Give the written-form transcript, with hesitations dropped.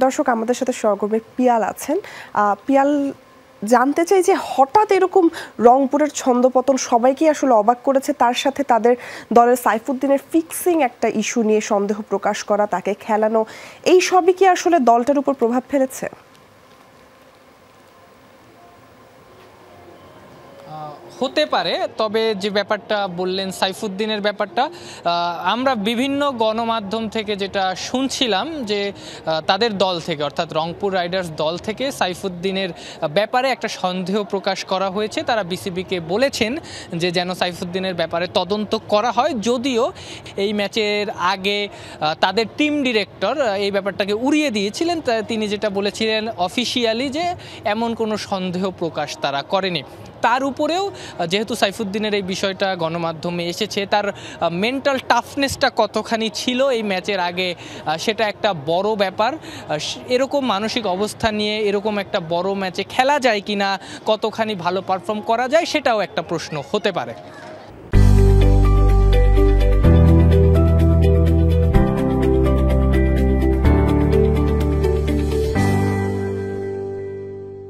দর্শক আমাদের সাথে সহকর্মী পিয়াল আছেন। পিয়াল, জানতে চাই যে হঠাৎ এরকম রংপুরের ছন্দপতন সবাইকে আসলে অবাক করেছে, তার সাথে তাদের দলের সাইফুদ্দিনের ফিক্সিং একটা ইস্যু নিয়ে সন্দেহ প্রকাশ করা, তাকে খেলানো, এই সবই কি আসলে দলটার উপর প্রভাব ফেলেছে? হতে পারে, তবে যে ব্যাপারটা বললেন সাইফুদ্দিনের ব্যাপারটা, আমরা বিভিন্ন গণমাধ্যম থেকে যেটা শুনছিলাম যে তাদের দল থেকে অর্থাৎ রংপুর রাইডার্স দল থেকে সাইফুদ্দিনের ব্যাপারে একটা সন্দেহ প্রকাশ করা হয়েছে। তারা বিসিবিকে বলেছেন যে যেন সাইফুদ্দিনের ব্যাপারে তদন্ত করা হয়, যদিও এই ম্যাচের আগে তাদের টিম ডিরেক্টর এই ব্যাপারটাকে উড়িয়ে দিয়েছিলেন। তিনি যেটা বলেছিলেন অফিসিয়ালি যে এমন কোনো সন্দেহ প্রকাশ তারা করেনি। তার উপরেও যেহেতু সাইফুদ্দিনের এই বিষয়টা গণমাধ্যমে এসেছে, তার মেন্টাল টাফনেসটা কতখানি ছিল এই ম্যাচের আগে সেটা একটা বড় ব্যাপার। এরকম মানসিক অবস্থা নিয়ে এরকম একটা বড় ম্যাচে খেলা যায় কিনা, কতখানি ভালো পারফর্ম করা যায়, সেটাও একটা প্রশ্ন হতে পারে।